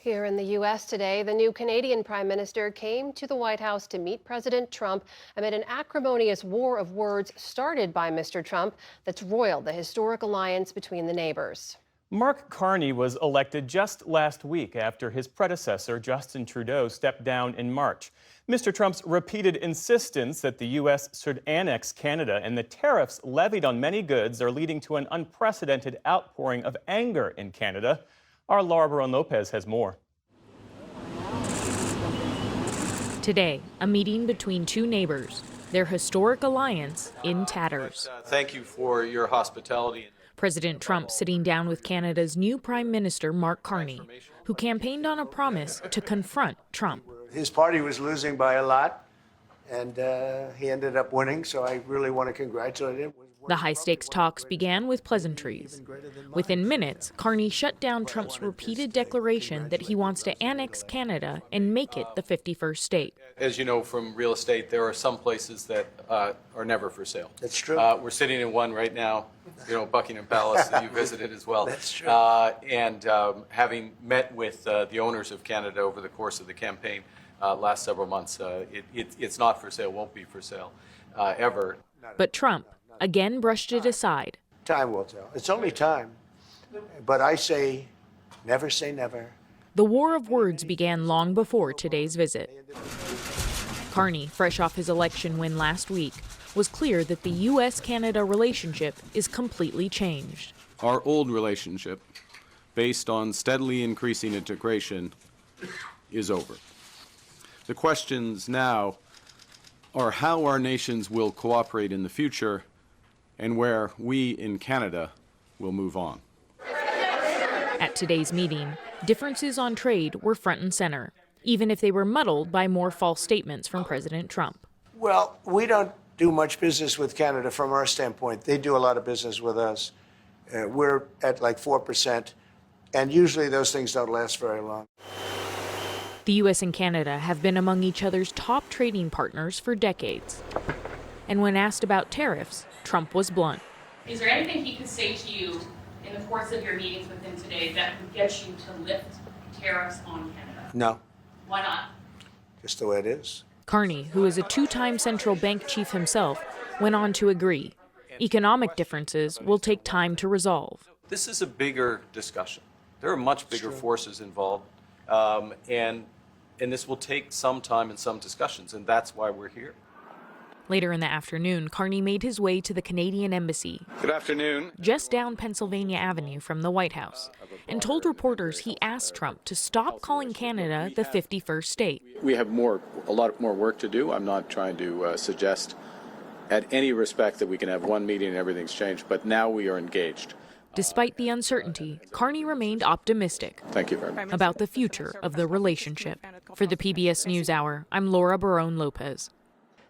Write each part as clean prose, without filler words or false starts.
Here in the U.S. today, the new Canadian Prime Minister came to the White House to meet President Trump amid an acrimonious war of words started by Mr. Trump that's roiled the historic alliance between the neighbors. Mark Carney was elected just last week after his predecessor, Justin Trudeau, stepped down in March. Mr. Trump's repeated insistence that the U.S. should annex Canada and the tariffs levied on many goods are leading to an unprecedented outpouring of anger in Canada. Our Laura Barón-Lopez has more. Today, a meeting between two neighbors, their historic alliance in tatters. Thank you for your hospitality. President Trump sitting down with Canada's new Prime Minister, Mark Carney, who campaigned on a promise to confront Trump. His party was losing by a lot, and he ended up winning, so I really want to congratulate him. The high-stakes talks began with pleasantries. Within minutes, Carney shut down Trump's repeated declaration that he wants to annex Canada and make it the 51st state. As you know from real estate, there are some places that are never for sale. That's true. We're sitting in one right now, Buckingham Palace that you visited as well. That's true. And having met with the owners of Canada over the course of the campaign last several months, it's not for sale, won't be for sale ever. But Trump again brushed it aside. Time will tell. It's only time. But I say never. The war of words began long before today's visit. Carney, fresh off his election win last week, was clear that the U.S.-Canada relationship is completely changed. Our old relationship, based on steadily increasing integration, is over. The questions now are how our nations will cooperate in the future and where we in Canada will move on. At today's meeting, differences on trade were front and center, even if they were muddled by more false statements from President Trump. Well, we don't do much business with Canada from our standpoint. They do a lot of business with us. We're at like 4%, and usually those things don't last very long. The U.S. and Canada have been among each other's top trading partners for decades. And when asked about tariffs, Trump was blunt. Is there anything he could say to you in the course of your meetings with him today that would get you to lift tariffs on Canada? No, Why not? just the way it is. Carney, who is a two-time central bank chief himself, went on to agree. Economic differences will take time to resolve. This is a bigger discussion. There are much bigger forces involved, and this will take some time and some discussions, and that's why we're here. Later in the afternoon, Carney made his way to the Canadian Embassy, Good afternoon. just down Pennsylvania Avenue from the White House, and told reporters he asked Trump to stop calling Canada the 51st state. We have a lot more work to do. I'm not trying to suggest at any respect that we can have one meeting and everything's changed, but now we are engaged. Despite the uncertainty, Carney remained optimistic Thank you very much. about the future of the relationship. For the PBS NewsHour, I'm Laura Barón-Lopez.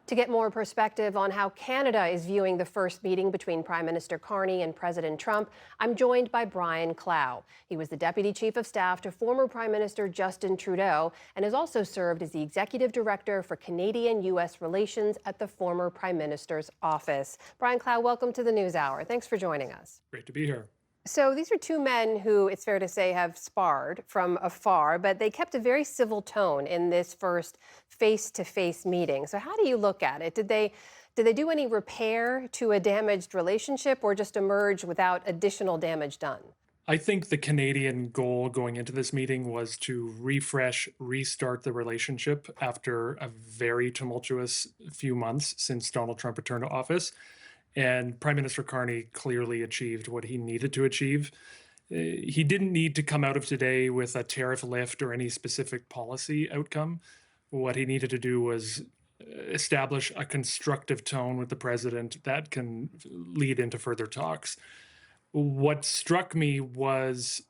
To get more perspective on how Canada is viewing the first meeting between Prime Minister Carney and President Trump, I'm joined by Brian Clow. He was the Deputy Chief of Staff to former Prime Minister Justin Trudeau and has also served as the Executive Director for Canadian-U.S. Relations at the former Prime Minister's office. Brian Clow, welcome to the NewsHour. Thanks for joining us. Great to be here. So these are two men who, it's fair to say, have sparred from afar, but they kept a very civil tone in this first face-to-face meeting. So how do you look at it? Did they do any repair to a damaged relationship or just emerge without additional damage done? I think the Canadian goal going into this meeting was to restart the relationship after a very tumultuous few months since Donald Trump returned to office. And Prime Minister Carney clearly achieved what he needed to achieve. He didn't need to come out of today with a tariff lift or any specific policy outcome. What he needed to do was establish a constructive tone with the president that can lead into further talks. What struck me was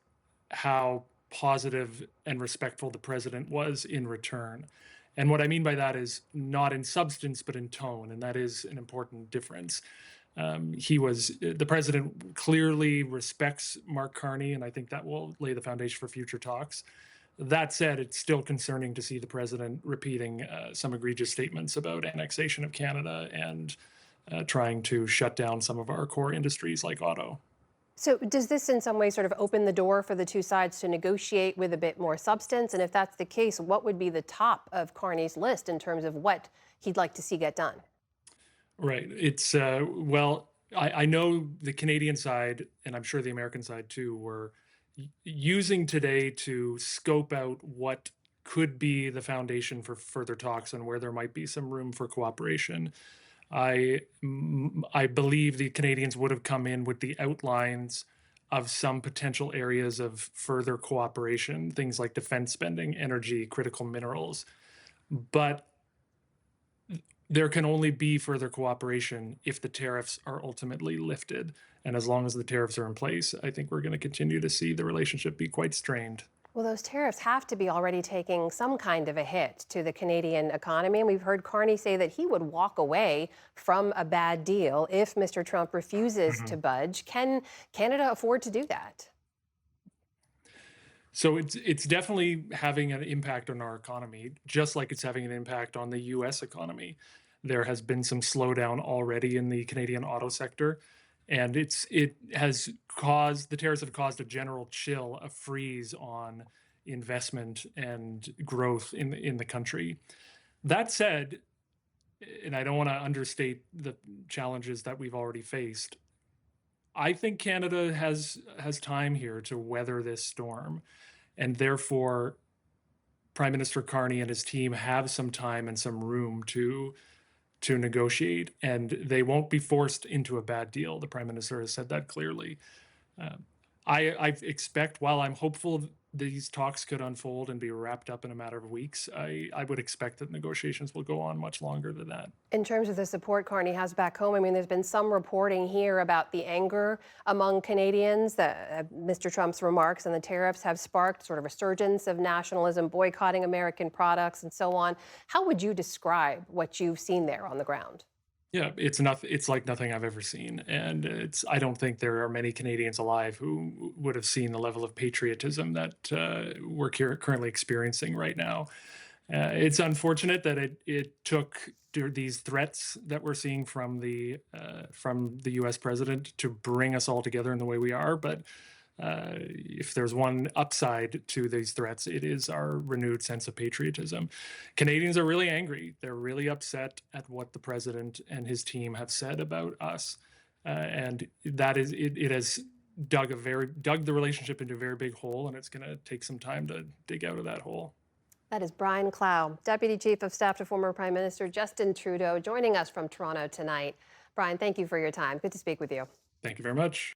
how positive and respectful the president was in return. And what I mean by that is not in substance, but in tone, and that is an important difference. The president clearly respects Mark Carney, and I think that will lay the foundation for future talks. That said, it's still concerning to see the president repeating some egregious statements about annexation of Canada and trying to shut down some of our core industries like auto. So does this in some way sort of open the door for the two sides to negotiate with a bit more substance? And if that's the case, what would be the top of Carney's list in terms of what he'd like to see get done? Right. It's, well, I know the Canadian side, and I'm sure the American side too, were using today to scope out what could be the foundation for further talks and where there might be some room for cooperation. I believe the Canadians would have come in with the outlines of some potential areas of further cooperation, things like defense spending, energy, critical minerals. But there can only be further cooperation if the tariffs are ultimately lifted. And as long as the tariffs are in place, I think we're going to continue to see the relationship be quite strained. Well, those tariffs have to be already taking some kind of a hit to the Canadian economy. And we've heard Carney say that he would walk away from a bad deal if Mr. Trump refuses to budge. Can Canada afford to do that? So it's definitely having an impact on our economy, just like it's having an impact on the U.S. economy. There has been some slowdown already in the Canadian auto sector, and the tariffs have caused a general chill, a freeze on investment and growth in the country. That said, and I don't want to understate the challenges that we've already faced, I think Canada has time here to weather this storm, and therefore Prime Minister Carney and his team have some time and some room to negotiate, and they won't be forced into a bad deal. The Prime Minister has said that clearly. I expect, while I'm hopeful these talks could unfold and be wrapped up in a matter of weeks, I would expect that negotiations will go on much longer than that. In terms of the support Carney has back home, I mean, there's been some reporting here about the anger among Canadians that Mr. Trump's remarks and the tariffs have sparked sort of a surge of nationalism, boycotting American products and so on. How would you describe what you've seen there on the ground? Yeah, it's like nothing I've ever seen. And I don't think there are many Canadians alive who would have seen the level of patriotism that we're currently experiencing right now. It's unfortunate that it took these threats that we're seeing from the U.S. president to bring us all together in the way we are. But if there's one upside to these threats, it is our renewed sense of patriotism. Canadians are really angry. They're really upset at what the president and his team have said about us. And that is, it has dug the relationship into a very big hole, and it's going to take some time to dig out of that hole. That is Brian Clow, Deputy Chief of Staff to former Prime Minister Justin Trudeau, joining us from Toronto tonight. Brian, thank you for your time. Good to speak with you. Thank you very much.